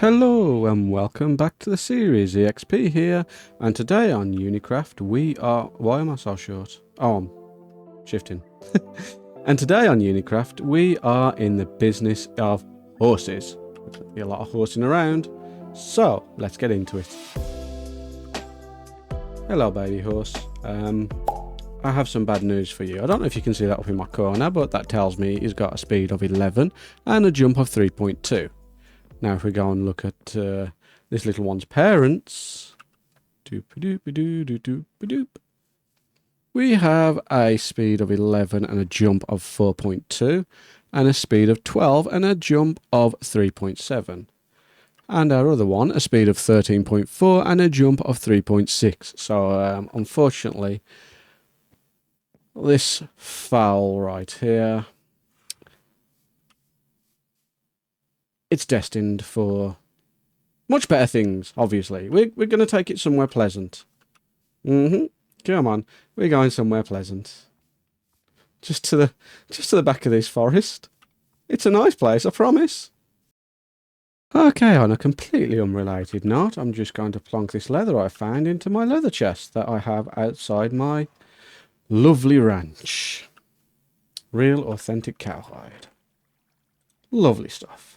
Hello and welcome back to the series. EXP here, and today on Unicraft we are... Why am I so short? Oh, I'm shifting. And today on Unicraft we are in the business of horses. There's a lot of horsing around, so let's get into it. Hello baby horse. I have some bad news for you. I don't know if you can see that up in my corner, but that tells me he's got a speed of 11 and a jump of 3.2. Now, if we go and look at this little one's parents, we have a speed of 11 and a jump of 4.2, and a speed of 12 and a jump of 3.7. And our other one, a speed of 13.4 and a jump of 3.6. So, unfortunately, this fowl right here, it's destined for much better things, obviously. We're going to take it somewhere pleasant. Come on. We're going somewhere pleasant. Just to the back of this forest. It's a nice place, I promise. Okay, on a completely unrelated note, I'm just going to plonk this leather I found into my leather chest that I have outside my lovely ranch. Real authentic cowhide. Lovely stuff.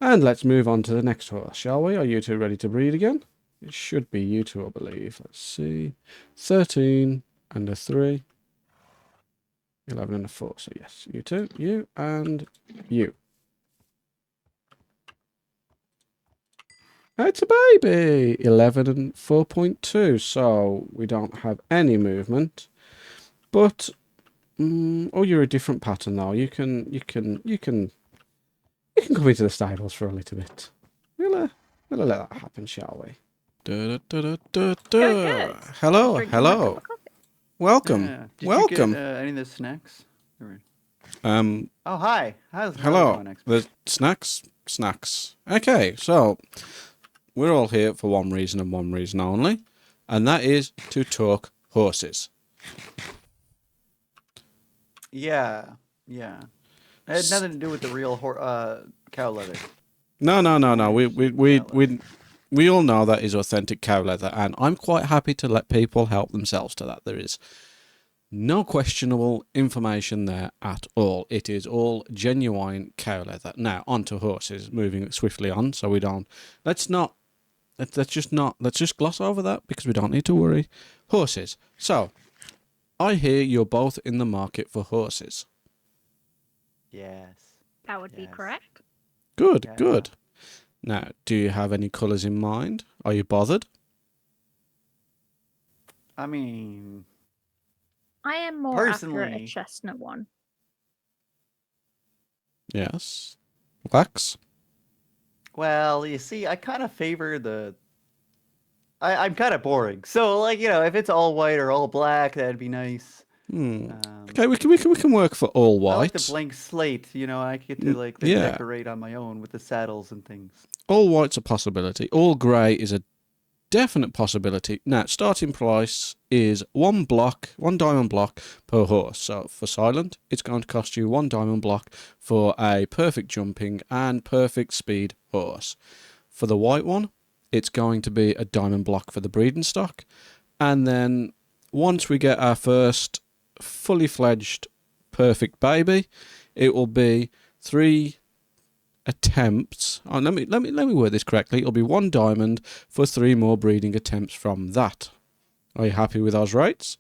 And let's move on to the next horse, shall we? Are you two ready to breed again? It should be you two, I believe. Let's see. 13 and a 3. 11 and a 4. So yes, you two, you, and you. It's a baby! 11 and 4.2. So we don't have any movement. But, oh, you're a different pattern though. You can come into the stables for a little bit. We'll let that happen, shall we? Good. Hello, Drinking hello. my cup of coffee. Welcome, Yeah. Did welcome. You get, any of the snacks? Um, Oh, hi. How's it hello. going, Expert? The snacks. Okay, so we're all here for one reason and one reason only, and that is to talk horses. Yeah. It had nothing to do with the real cow leather. No. We all know that is authentic cow leather, and I'm quite happy to let people help themselves to that. There is no questionable information there at all. It is all genuine cow leather. Now, onto horses, moving swiftly on, so we don't... Let's just gloss over that, because we don't need to worry. Horses. So, I hear you're both in the market for horses. Yes. That would be Yes. correct. Good, Yeah. good. Now, do you have any colours in mind? Are you bothered? I mean, I am more after a Personally- chestnut one. Yes. Wax? well, you see, I kind of favor the... I'm kind of boring. So, like, if it's all white or all black, that'd be nice. Okay, we can work for all I like white. the blank slate, I get to, like, then yeah. decorate on my own with the saddles and things. All white's a possibility. All grey is a definite possibility. Now, starting price is one diamond block per horse. So for silent, it's going to cost you 1 diamond block for a perfect jumping and perfect speed horse. For the white one, it's going to be a diamond block for the breeding stock. And then once we get our first fully fledged perfect baby, it will be 3 attempts. Oh, let me word this correctly. It'll be 1 diamond for 3 more breeding attempts from that. Are you happy with those rates?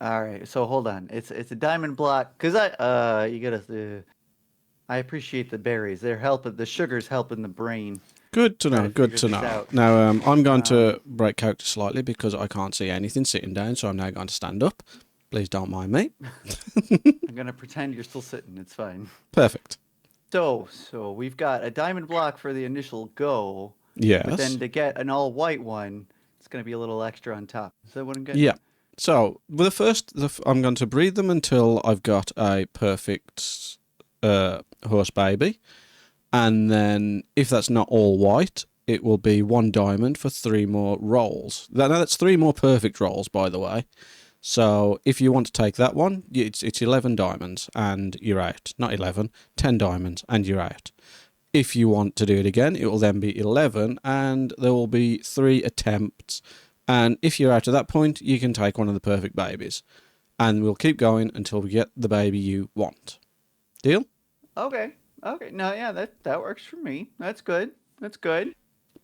All right, so hold on. It's a diamond block because I appreciate the berries. They're helping. The sugar's helping the brain. Good to Try know. to Good figure to this know. out. Now, I'm going to break character slightly because I can't see anything sitting down, so I'm now going to stand up. Please don't mind me. I'm gonna pretend you're still sitting. It's fine. Perfect. So we've got a diamond block for the initial go, Yes. but then to get an all white one, it's gonna be a little extra on top. Is that what I'm getting? Yeah. So, with I'm going to breed them until I've got a perfect horse baby. And then, if that's not all white, it will be 1 diamond for 3 more rolls. Now, that's 3 more perfect rolls, by the way. So, if you want to take that one, it's 11 diamonds and you're out. Not 11, 10 diamonds and you're out. If you want to do it again, it will then be 11, and there will be 3 attempts. And if you're out at that point, you can take one of the perfect babies. And we'll keep going until we get the baby you want. Deal? Okay. Okay. No, yeah, that works for me. That's good. That's good.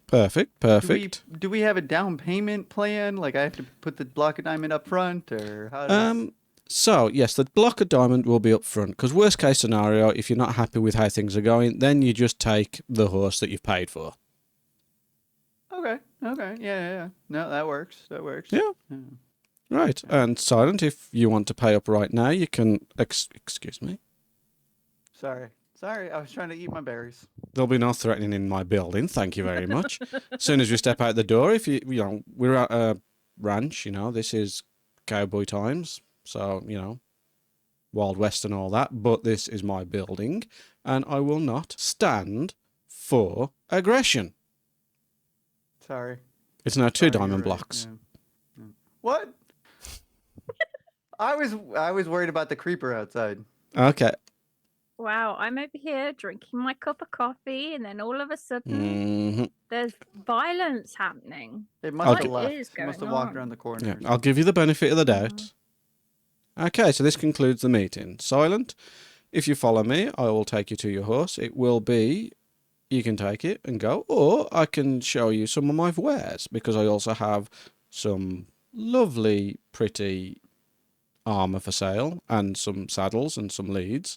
Perfect. Perfect. Do we have a down payment plan? Like I have to put the block of diamond up front, or how does... So, yes, the block of diamond will be up front, because worst case scenario, if you're not happy with how things are going, then you just take the horse that you've paid for. Okay, okay, yeah. No, that works, Yeah. Right, and Silent, if you want to pay up right now, you can... excuse me? Sorry, I was trying to eat my berries. There'll be no threatening in my building, thank you very much. As soon as we step out the door, if you know, we're at a ranch, this is cowboy times. So, Wild West and all that, but this is my building, and I will not stand for aggression. Sorry. It's now 2 diamond blocks. Yeah. What? I was worried about the creeper outside. Okay. Wow, I'm over here drinking my cup of coffee, and then all of a sudden, there's violence happening. It must have What left. is It must have going walked on? around the corner. Yeah, I'll give you the benefit of the doubt. Okay, so this concludes the meeting. Silent, if you follow me, I will take you to your horse. It will be, you can take it and go, or I can show you some of my wares, because I also have some lovely, pretty armour for sale, and some saddles and some leads.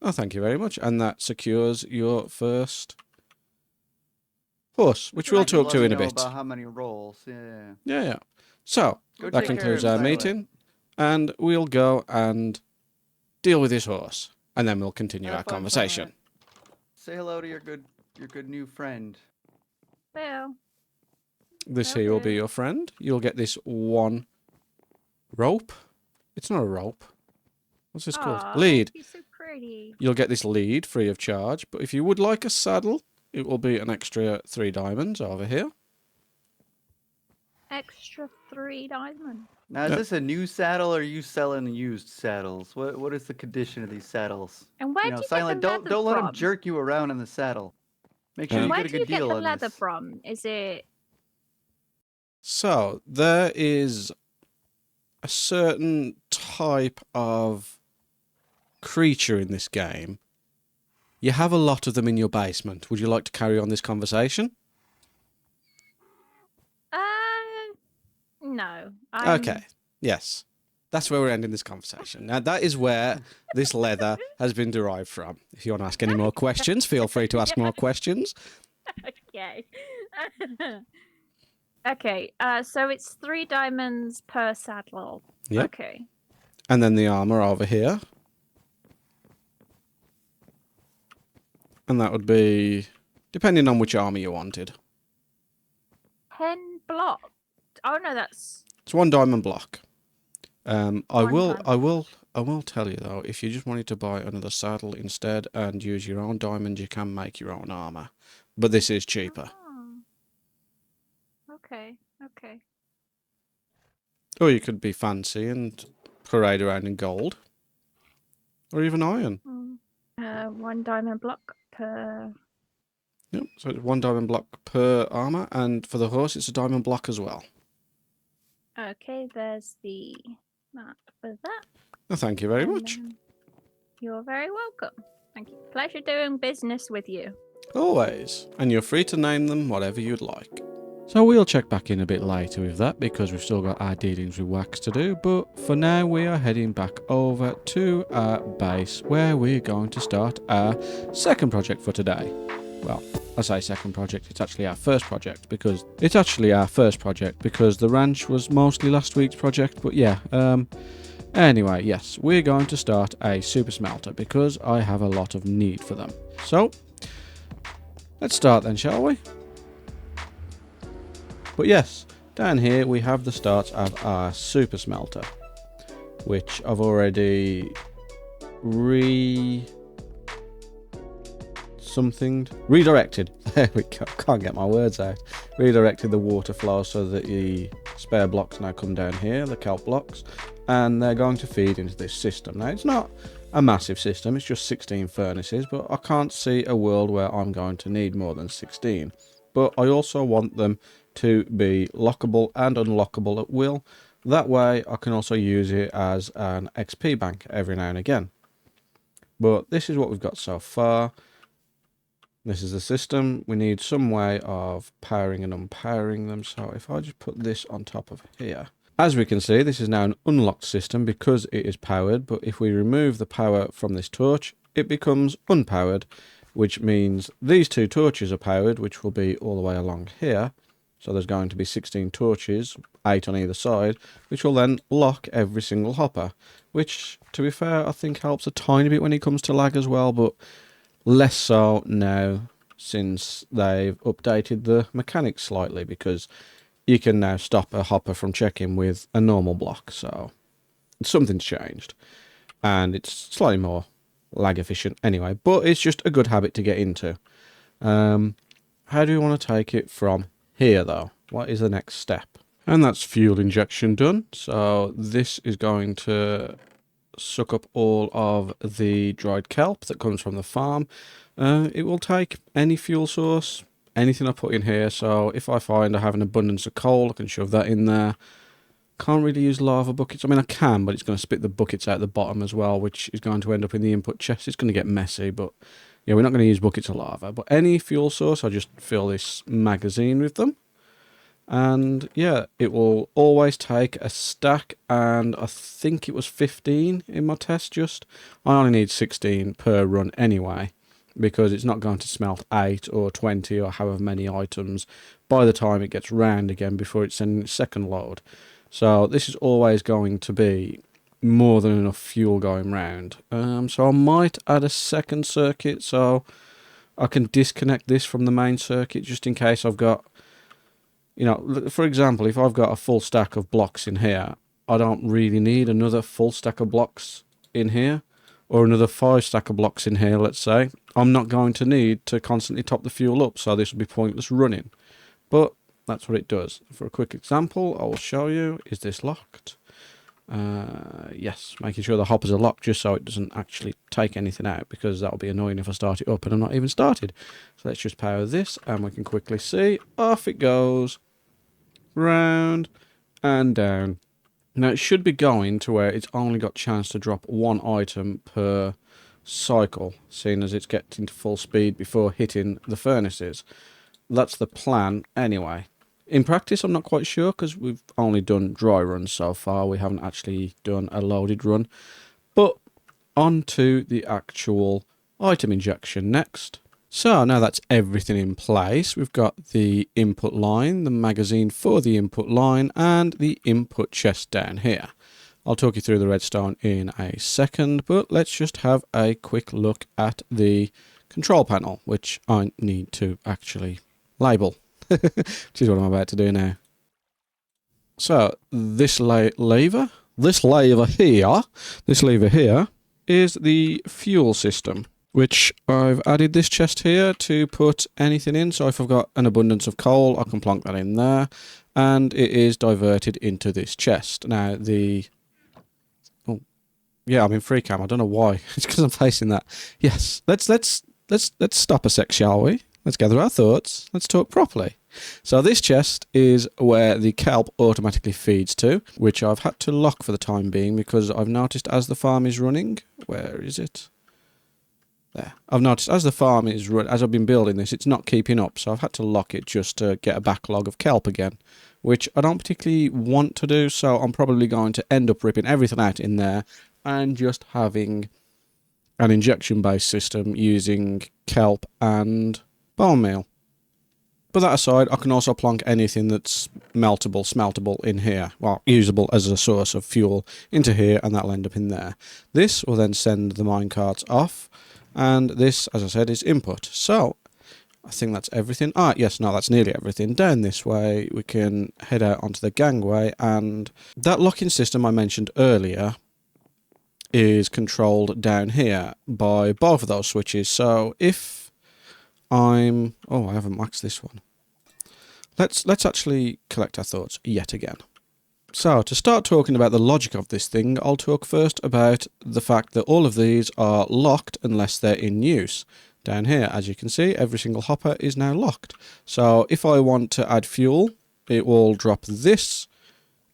Oh, thank you very much. And that secures your first horse, which we'll talk to in a bit. About how many rolls, yeah. Yeah. So, that concludes our meeting. And we'll go and deal with this horse. And then we'll continue our conversation. Say hello to your good new friend. Well, This here will be your friend. You'll get this 1 rope. It's not a rope. What's this called? Lead. You're so pretty. You'll get this lead free of charge. But if you would like a saddle, it will be an extra 3 diamonds over here. Extra 3 diamonds. Now, is this a new saddle, or are you selling used saddles? What is the condition of these saddles? And where do you Silent, get the leather don't let from? them jerk you around in the saddle. Make sure you Where get a do you good get deal the on leather this. from? Is it... So, there is a certain type of creature in this game. You have a lot of them in your basement. Would you like to carry on this conversation? No. Okay. Yes. That's where we're ending this conversation. Now, that is where this leather has been derived from. If you want to ask any more questions, feel free to ask more questions. Okay. Okay, so it's 3 diamonds per saddle. Yep. Okay. And then the armour over here. And that would be, depending on which armour you wanted. 10 blocks. Oh no, that's... It's 1 diamond block. I will tell you though, if you just wanted to buy another saddle instead and use your own diamond, you can make your own armour. But this is cheaper. Oh. Okay. Or you could be fancy and parade around in gold. Or even iron. 1 diamond block per... Yep, so it's 1 diamond block per armour, and for the horse it's a diamond block as well. Okay, there's the map for that. Oh, thank you very much. You're very welcome. Thank you. Pleasure doing business with you. Always. And you're free to name them whatever you'd like. So we'll check back in a bit later with that, because we've still got our dealings with Wax to do, but for now we are heading back over to our base, where we're going to start our second project for today. Well, I say second project, it's actually our first project, because the ranch was mostly last week's project, but yeah, anyway, yes, we're going to start a super smelter, because I have a lot of need for them. So, let's start then, shall we? But yes, down here we have the start of our super smelter, which I've already redirected. There we go. Can't get my words out. Redirected the water flow so that the spare blocks now come down here, the kelp blocks, and they're going to feed into this system. Now, it's not a massive system. It's just 16 furnaces, but I can't see a world where I'm going to need more than 16. But I also want them to be lockable and unlockable at will. That way I can also use it as an XP bank every now and again. But this is what we've got so far. This is the system. We need some way of powering and unpowering them. So if I just put this on top of here. As we can see, this is now an unlocked system because it is powered. But if we remove the power from this torch, it becomes unpowered, which means these two torches are powered, which will be all the way along here. So there's going to be 16 torches, 8 on either side, which will then lock every single hopper, which, to be fair, I think helps a tiny bit when it comes to lag as well, but less so now since they've updated the mechanics slightly, because you can now stop a hopper from checking with a normal block. So something's changed, and it's slightly more lag efficient anyway, but it's just a good habit to get into. How do we want to take it from here though? What is the next step? And that's fuel injection done. So this is going to suck up all of the dried kelp that comes from the farm. It will take any fuel source, anything I put in here. So if I find I have an abundance of coal, I can shove that in there. Can't really use lava buckets. I mean, I can, but it's going to spit the buckets out the bottom as well, which is going to end up in the input chest. It's going to get messy, but yeah, we're not going to use buckets of lava. But any fuel source, I just fill this magazine with them. And yeah, it will always take a stack, and I think it was 15 in my test just. I only need 16 per run anyway, because it's not going to smelt 8 or 20 or however many items by the time it gets round again before it's sending its second load. So this is always going to be more than enough fuel going round. So I might add a second circuit so I can disconnect this from the main circuit just in case I've got, you know, for example, if I've got a full stack of blocks in here, I don't really need another full stack of blocks in here, or another 5 stack of blocks in here, let's say. I'm not going to need to constantly top the fuel up, so this will be pointless running. But that's what it does. For a quick example, I will show you. Is this locked? Yes, making sure the hoppers are locked just so it doesn't actually take anything out, because that'll be annoying if I start it up and I'm not even started. So let's just power this and we can quickly see, off it goes, round and down. Now it should be going to where it's only got chance to drop 1 item per cycle, seeing as it's getting to full speed before hitting the furnaces. That's the plan anyway. In practice, I'm not quite sure, because we've only done dry runs so far. We haven't actually done a loaded run. But on to the actual item injection next. So now that's everything in place. We've got the input line, the magazine for the input line, and the input chest down here. I'll talk you through the redstone in a second, but let's just have a quick look at the control panel, which I need to actually label. Which is what I'm about to do now. So this lever here is the fuel system, which I've added this chest here to put anything in. So if I've got an abundance of coal, I can plonk that in there, and it is diverted into this chest. Now yeah, I'm in free cam. I don't know why. It's because I'm facing that. Yes, let's stop a sec, shall we? Let's gather our thoughts. Let's talk properly. So this chest is where the kelp automatically feeds to, which I've had to lock for the time being because I've noticed as the farm is running, where is it? There. I've noticed as the farm is as I've been building this, it's not keeping up, so I've had to lock it just to get a backlog of kelp again, which I don't particularly want to do, so I'm probably going to end up ripping everything out in there and just having an injection-based system using kelp and bone meal. But that aside, I can also plonk anything that's smeltable in here. Well, usable as a source of fuel into here, and that'll end up in there. This will then send the minecarts off, and this, as I said, is input. So, I think that's everything. Yes, no, that's nearly everything. Down this way, we can head out onto the gangway, and that locking system I mentioned earlier is controlled down here by both of those switches. So, if I haven't maxed this one. Let's actually collect our thoughts yet again. So, to start talking about the logic of this thing, I'll talk first about the fact that all of these are locked unless they're in use. Down here, as you can see, every single hopper is now locked. So, if I want to add fuel, it will drop this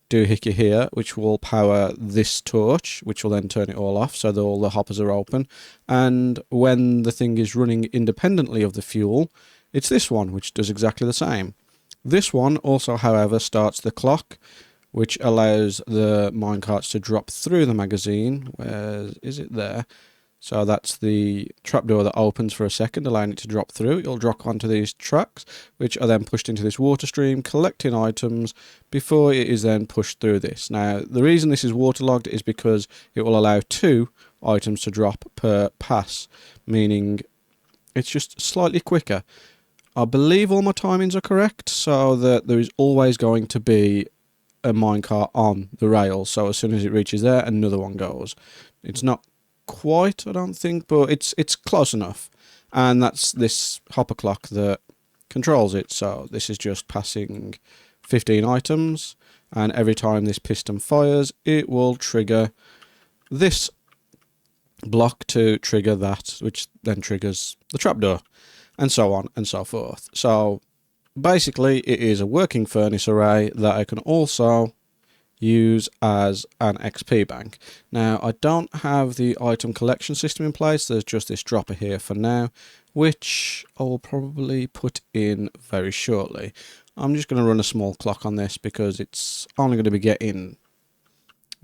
doohickey here, which will power this torch, which will then turn it all off so that all the hoppers are open. And when the thing is running independently of the fuel, it's this one, which does exactly the same. This one also, however, starts the clock, which allows the minecarts to drop through the magazine. Where is it there? So that's the trapdoor that opens for a second, allowing it to drop through. It'll drop onto these tracks, which are then pushed into this water stream, collecting items before it is then pushed through this. Now, the reason this is waterlogged is because it will allow 2 items to drop per pass, meaning it's just slightly quicker. I believe all my timings are correct, so that there is always going to be a minecart on the rail, so as soon as it reaches there, another one goes. It's not quite, I don't think, but it's close enough. And that's this hopper clock that controls it. So this is just passing 15 items, and every time this piston fires, it will trigger this block to trigger that, which then triggers the trapdoor, and so on and so forth. So basically, it is a working furnace array that I can also use as an XP bank. Now, I don't have the item collection system in place. There's just this dropper here for now, which I will probably put in very shortly. I'm just going to run a small clock on this because it's only going to be getting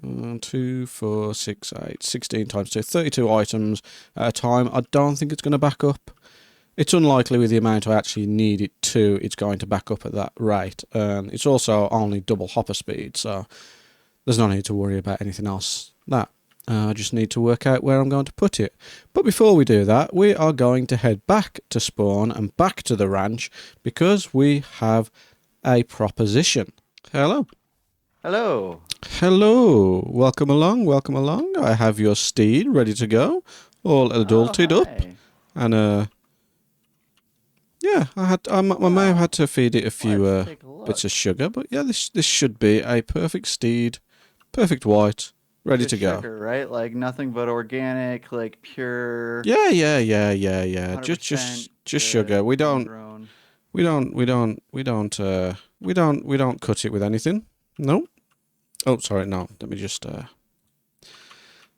2, 4, 6, 8, 16 times 2, 32 items at a time. I don't think it's going to back up. It's unlikely with the amount I actually need it to, it's going to back up at that rate. It's also only double hopper speed, so there's no need to worry about anything else. I just need to work out where I'm going to put it. But before we do that, we are going to head back to spawn and back to the ranch because we have a proposition. Hello. Hello. Hello. Welcome along, welcome along. I have your steed ready to go, all adulted up. And yeah, I may have had to feed it a few bits of sugar, but yeah, this should be a perfect steed, perfect white, ready to go. Sugar, right? Like nothing but organic, like pure. Yeah. Just sugar. We don't cut it with anything. No. Oh, sorry, no. Let me just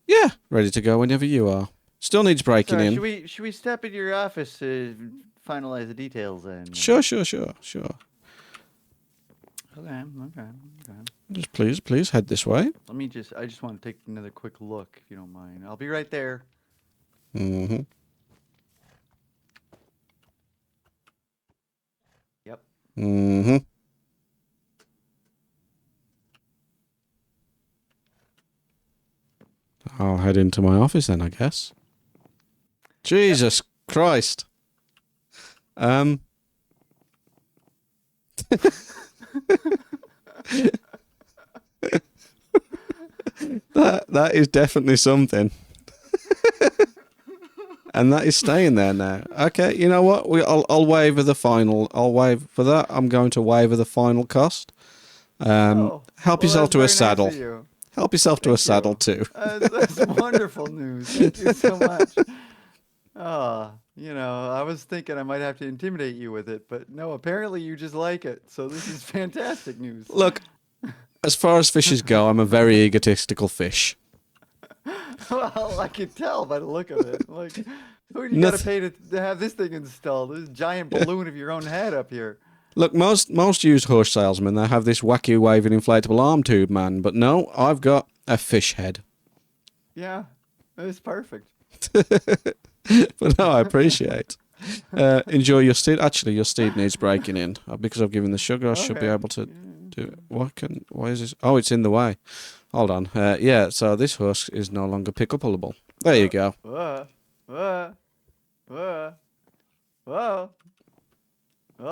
yeah, ready to go whenever you are. Still needs breaking in. Should we step into your office to finalize the details then? Sure. Okay. Just please head this way. I just want to take another quick look, if you don't mind. I'll be right there. Mm-hmm. Yep. Mm-hmm. I'll head into my office then, I guess. Jesus Christ. That is definitely something. And that is staying there now. Okay, you know what? I'll waiver the final. I'll waive for that. I'm going to waiver the final cost. Help yourself to a saddle. Help yourself to a saddle too. That's wonderful news. Thank you so much. I was thinking I might have to intimidate you with it, but no, apparently you just like it. So this is fantastic news. Look, as far as fishes go, I'm a very egotistical fish. Well, I can tell by the look of it. Like, who do you gotta pay to have this thing installed? This giant balloon of your own head up here. Look, most used horse salesmen, they have this wacky waving inflatable arm tube man, but no, I've got a fish head. Yeah, it's perfect. But no, I appreciate. Enjoy your steed. Actually, your steed needs breaking in because I've given the sugar. I should be able to do it. Why is this? Oh, it's in the way. Hold on. Yeah. So this horse is no longer pick-upable. There you go.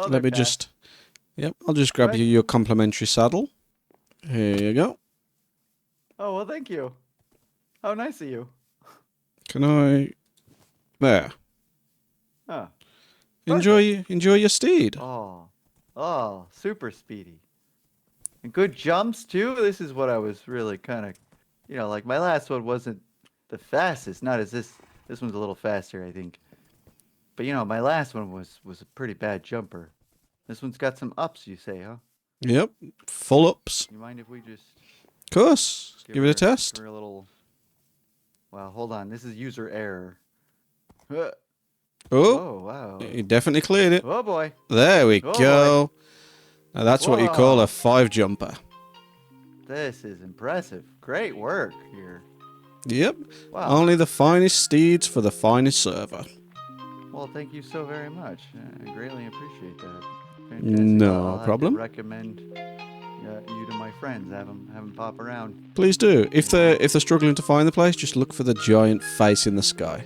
Let me just. Yep. I'll just grab you your complimentary saddle. Here you go. Oh well, thank you. How nice of you. Can I? There. Oh. Enjoy your steed. Oh, super speedy. And good jumps too. This is what I was really kind of, like my last one wasn't the fastest. Not as this. This one's a little faster, I think. But my last one was a pretty bad jumper. This one's got some ups, you say, huh? Yep, full ups. You mind if we just Of course, give it a test. Give her a little. Well, hold on. This is user error. Oh, Oh, wow. you definitely cleared it. Oh boy. There we Oh, go. Now that's what you call Whoa. a 5 jumper. This is impressive. Great work here. Yep. Wow. Only the finest steeds for the finest server. Well, thank you so very much. I greatly appreciate that. Fantastic. No I'll have problem. to recommend you to my friends. Have them pop around. Please do. If they're struggling to find the place, just look for the giant face in the sky.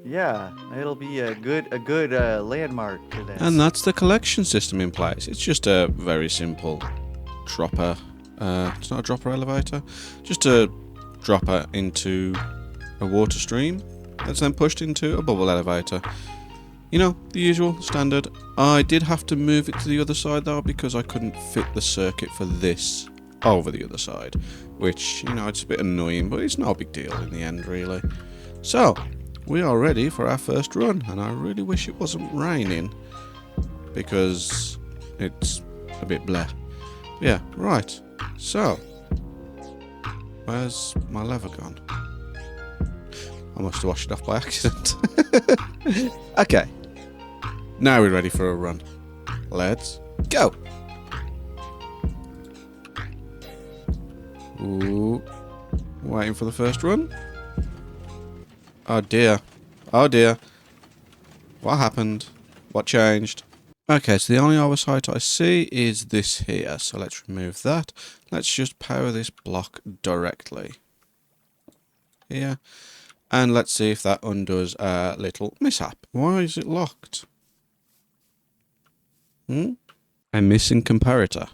Yeah, it'll be a good landmark for them. And that's the collection system in place. It's just a very simple dropper. It's not a dropper elevator. Just a dropper into a water stream that's then pushed into a bubble elevator. You know, the usual, standard. I did have to move it to the other side though because I couldn't fit the circuit for this over the other side. Which, it's a bit annoying, but it's no big deal in the end really. So, we are ready for our first run, and I really wish it wasn't raining because it's a bit bleh. Yeah, right. So, where's my lever gone? I must have washed it off by accident. Okay, now we're ready for a run. Let's go. Ooh, waiting for the first run. Oh dear. Oh dear. What happened? What changed? Okay, so the only oversight I see is this here. So let's remove that. Let's just power this block directly. Here. And let's see if that undoes a little mishap. Why is it locked? A missing comparator.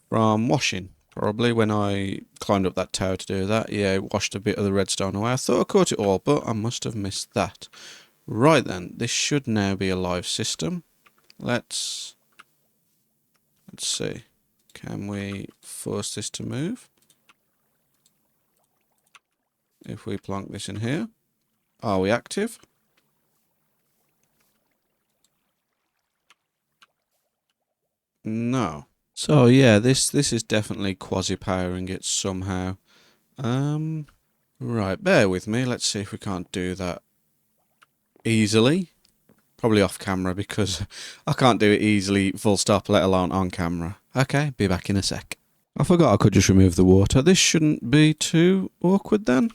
From washing. Probably when I climbed up that tower to do that. Yeah, it washed a bit of the redstone away. I thought I caught it all, but I must have missed that. Right then, this should now be a live system. Let's see. Can we force this to move? If we plonk this in here. Are we active? No. So yeah, this is definitely quasi-powering it somehow. Right, bear with me. Let's see if we can't do that easily. Probably off camera because I can't do it easily, full stop, let alone on camera. Okay, be back in a sec. I forgot I could just remove the water. This shouldn't be too awkward then,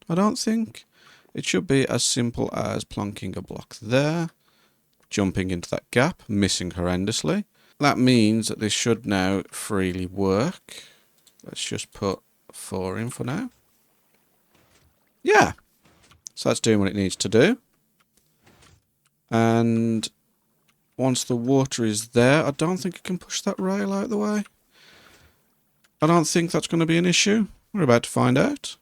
I don't think. It should be as simple as plonking a block there, jumping into that gap, missing horrendously. That means that this should now freely work. Let's just put 4 in for now. Yeah. So that's doing what it needs to do. And once the water is there, I don't think I can push that rail out of the way. I don't think that's going to be an issue. We're about to find out.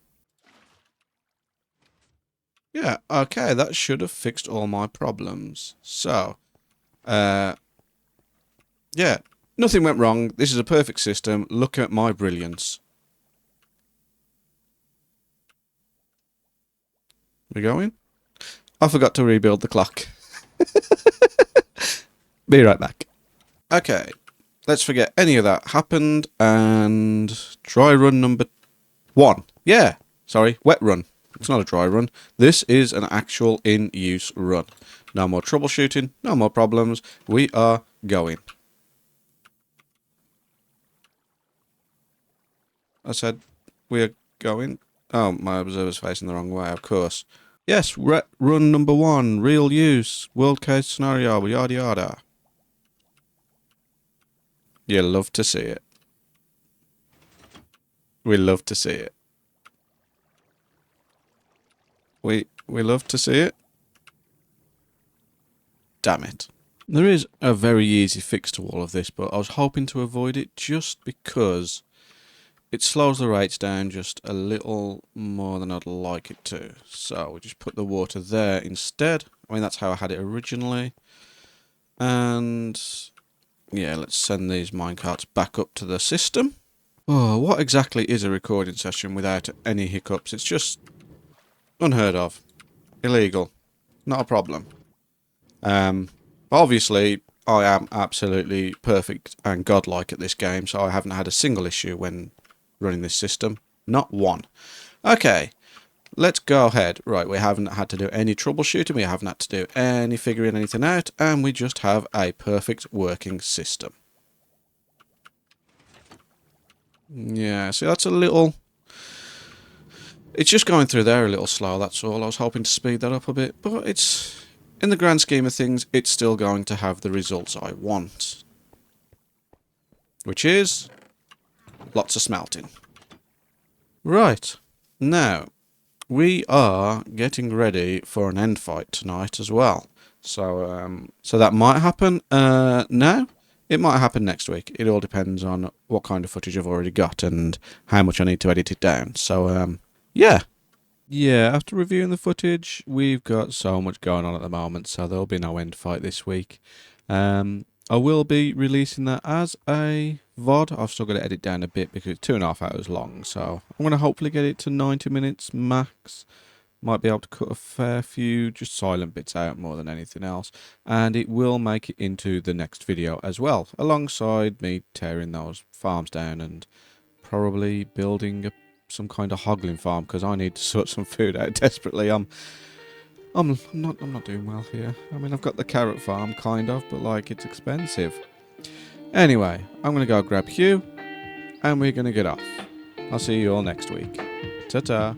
Yeah, okay, that should have fixed all my problems. So, yeah, nothing went wrong. This is a perfect system. Look at my brilliance. We going? I forgot to rebuild the clock. Be right back. Okay, let's forget any of that happened and try run number 1. Yeah, sorry, wet run. It's not a dry run. This is an actual in-use run. No more troubleshooting, no more problems. We are going. I said we're going. Oh, my observer's facing the wrong way, of course. Yes, run number 1, real use, world case scenario, yada yada. You love to see it. We love to see it. We love to see it. Damn it. There is a very easy fix to all of this, but I was hoping to avoid it just because it slows the rates down just a little more than I'd like it to. So we just put the water there instead. I mean, that's how I had it originally. And Yeah, let's send these minecarts back up to the system. Oh, what exactly is a recording session without any hiccups? It's just unheard of. Illegal. Not a problem. Obviously, I am absolutely perfect and godlike at this game, so I haven't had a single issue when running this system. Not one. Okay, let's go ahead. Right, we haven't had to do any troubleshooting, we haven't had to do any figuring anything out, and we just have a perfect working system. Yeah, see, that's a little... It's just going through there a little slow, that's all. I was hoping to speed that up a bit, but it's... In the grand scheme of things, it's still going to have the results I want. Which is... lots of smelting. Right. Now, we are getting ready for an end fight tonight as well. So, so that might happen now. It might happen next week. It all depends on what kind of footage I've already got and how much I need to edit it down. So, yeah. Yeah, after reviewing the footage, we've got so much going on at the moment, so there'll be no end fight this week. I will be releasing that as a VOD. I've still got to edit down a bit because it's 2.5 hours long, so I'm going to hopefully get it to 90 minutes max. Might be able to cut a fair few just silent bits out more than anything else, and it will make it into the next video as well, alongside me tearing those farms down and probably building some kind of hoggling farm because I need to sort some food out desperately. I'm not doing well here. I mean, I've got the carrot farm kind of, but like it's expensive. Anyway, I'm gonna go grab Hugh, and we're gonna get off. I'll see you all next week. Ta-ta.